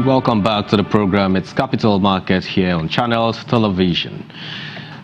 Welcome back to the program. It's Capital Market here on Channels Television.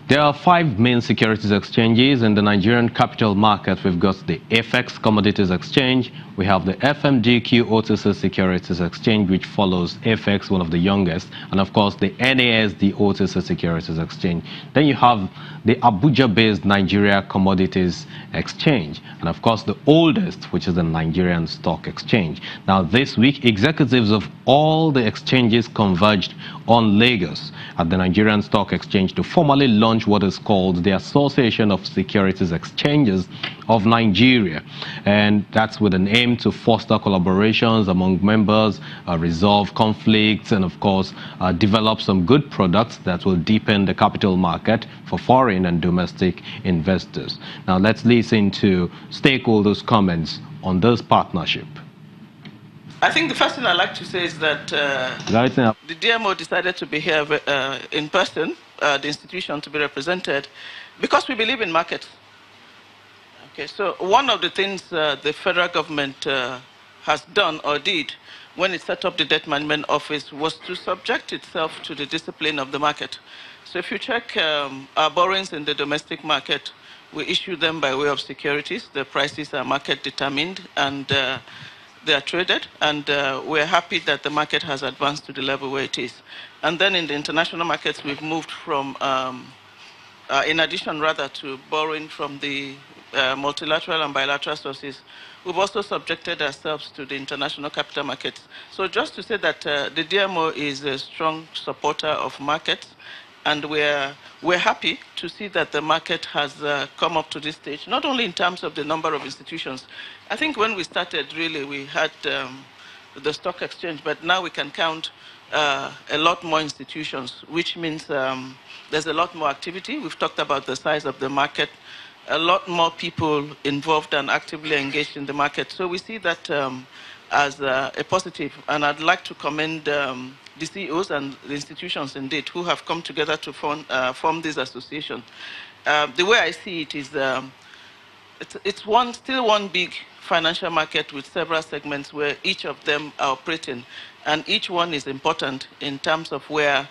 There are 5 main securities exchanges in the Nigerian capital market. We've got the FX Commodities Exchange, we have the FMDQ OTC Securities Exchange, which follows FX, one of the youngest, and of course the NASD OTC Securities Exchange. Then you have the Abuja-based Nigeria Commodities Exchange, and of course the oldest, which is the Nigerian Stock Exchange. Now this week, executives of all the exchanges converged on Lagos at the Nigerian Stock Exchange to formally launch what is called the Association of Securities Exchanges of Nigeria, and that's with an aim to foster collaborations among members, resolve conflicts, and of course develop some good products that will deepen the capital market for foreign and domestic investors. Now let's listen to stakeholders' comments on this partnership. I think the first thing I'd like to say is that the DMO decided to be here in person, the institution to be represented, because we believe in markets. Okay, so one of the things the federal government has done or did when it set up the Debt Management Office was to subject itself to the discipline of the market. So if you check our borrowings in the domestic market, we issue them by way of securities. The prices are market determined, and they are traded, and we're happy that the market has advanced to the level where it is. And then in the international markets, we've moved from, in addition rather to borrowing from the multilateral and bilateral sources, we've also subjected ourselves to the international capital markets. So just to say that the DMO is a strong supporter of markets, and we're happy to see that the market has come up to this stage, not only in terms of the number of institutions. I think when we started, really, we had the stock exchange, but now we can count a lot more institutions, which means there's a lot more activity. We've talked about the size of the market, a lot more people involved and actively engaged in the market. So we see that as a positive, and I'd like to commend the CEOs and the institutions, indeed, who have come together to form this association. The way I see it is it's still one big financial market with several segments where each of them are operating, and each one is important in terms of where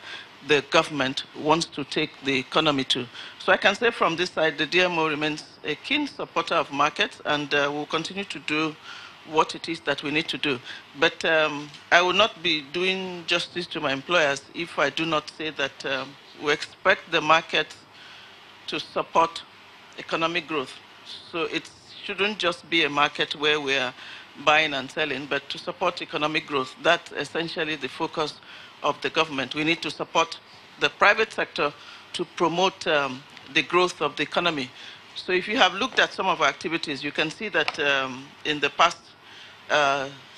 the government wants to take the economy to. So I can say from this side, the DMO remains a keen supporter of markets, and will continue to do what it is that we need to do. But I will not be doing justice to my employers if I do not say that we expect the market to support economic growth. So it shouldn't just be a market where we are buying and selling, but to support economic growth. That's essentially the focus of the government. We need to support the private sector to promote the growth of the economy. So if you have looked at some of our activities, you can see that in the past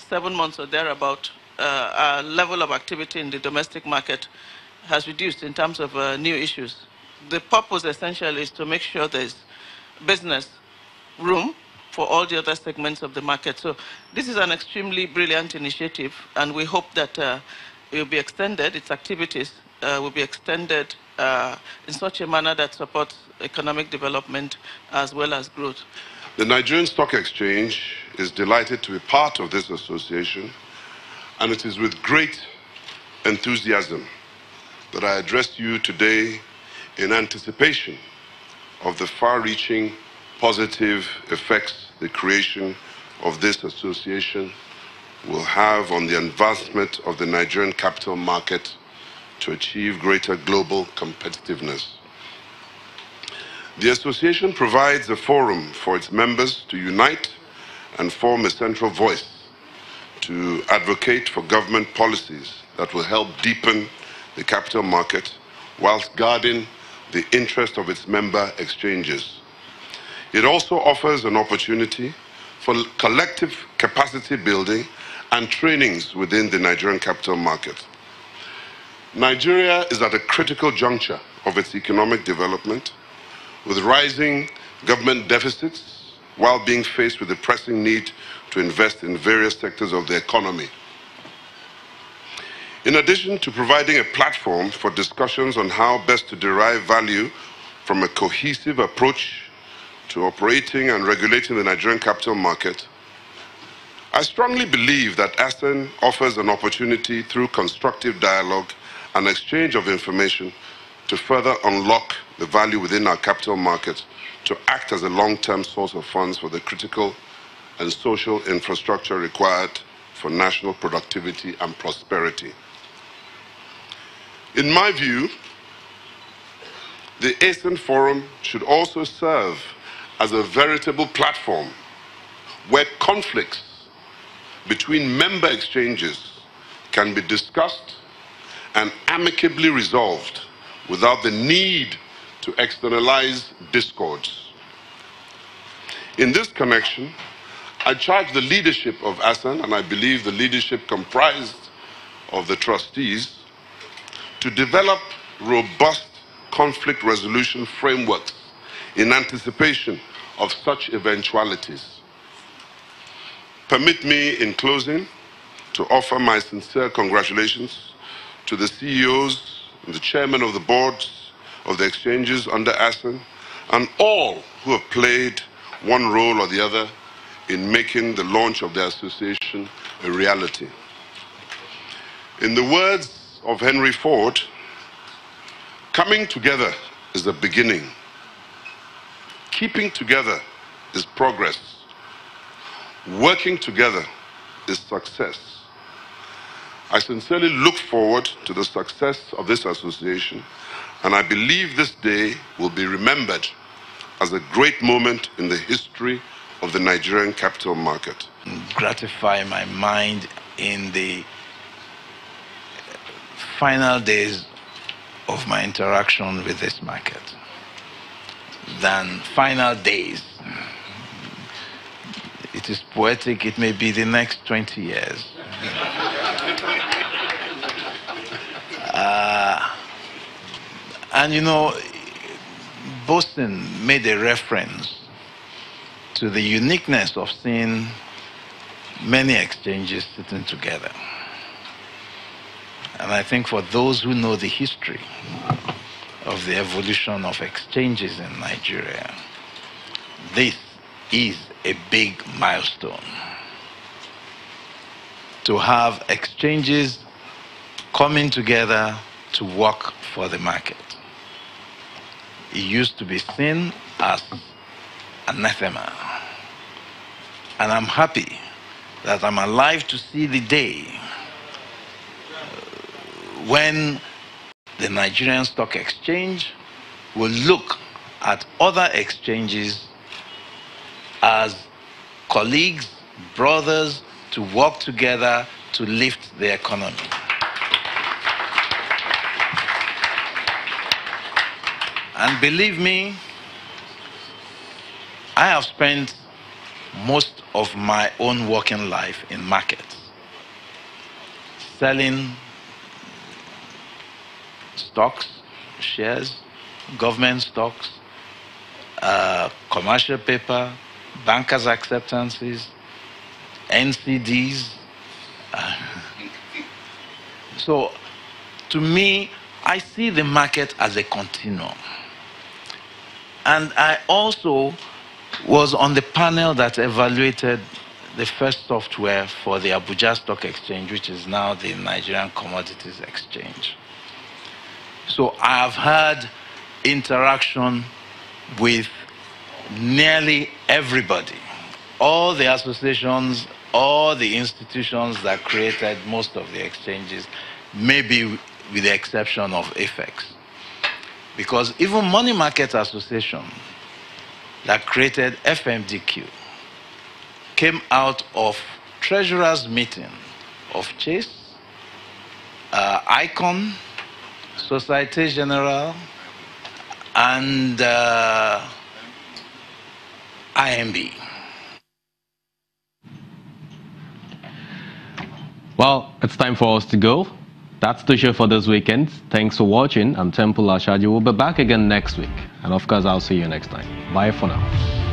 7 months or thereabout, our level of activity in the domestic market has reduced in terms of new issues. The purpose essentially is to make sure there's business room for all the other segments of the market. So this is an extremely brilliant initiative, and we hope that it will be extended, its activities will be extended in such a manner that supports economic development as well as growth. The Nigerian Stock Exchange is delighted to be part of this association, and it is with great enthusiasm that I address you today in anticipation of the far-reaching positive effects the creation of this association will have on the advancement of the Nigerian capital market to achieve greater global competitiveness. The association provides a forum for its members to unite and form a central voice to advocate for government policies that will help deepen the capital market whilst guarding the interest of its member exchanges. It also offers an opportunity for collective capacity building and trainings within the Nigerian capital market. Nigeria is at a critical juncture of its economic development, with rising government deficits while being faced with the pressing need to invest in various sectors of the economy. In addition to providing a platform for discussions on how best to derive value from a cohesive approach to operating and regulating the Nigerian capital market, I strongly believe that ASEN offers an opportunity through constructive dialogue and exchange of information to further unlock the value within our capital markets to act as a long-term source of funds for the critical and social infrastructure required for national productivity and prosperity. In my view, the ASEN Forum should also serve as a veritable platform where conflicts between member exchanges can be discussed and amicably resolved without the need to externalize discords. In this connection, I charge the leadership of ASEN, and I believe the leadership comprised of the trustees, to develop robust conflict resolution frameworks in anticipation of such eventualities. Permit me, in closing, to offer my sincere congratulations to the CEOs and the chairman of the boards of the exchanges under ASEN and all who have played one role or the other in making the launch of the association a reality. In the words of Henry Ford, coming together is the beginning. Keeping together is progress. Working together is success. I sincerely look forward to the success of this association, and I believe this day will be remembered as a great moment in the history of the Nigerian capital market. Gratify my mind in the final days of my interaction with this market than final days. It is poetic, it may be the next 20 years. And you know, Boston made a reference to the uniqueness of seeing many exchanges sitting together. And I think for those who know the history of the evolution of exchanges in Nigeria, this is a big milestone. To have exchanges coming together to work for the market. It used to be seen as anathema. And I'm happy that I'm alive to see the day when the Nigerian Stock Exchange will look at other exchanges as colleagues, brothers, to work together to lift the economy. And believe me, I have spent most of my own working life in markets, selling stocks, shares, government stocks, commercial paper, bankers' acceptances, NCDs. So, to me, I see the market as a continuum. And I also was on the panel that evaluated the first software for the Abuja Stock Exchange, which is now the Nigerian Commodities Exchange. So I have had interaction with nearly everybody, all the associations, all the institutions that created most of the exchanges, maybe with the exception of AFEX. Because even Money Market Association that created FMDQ came out of treasurers' meeting of Chase, ICON, Société Générale, and IMB. Well, it's time for us to go. That's the show for this weekend. Thanks for watching. I'm Temple Ashaji. We'll be back again next week. And of course, I'll see you next time. Bye for now.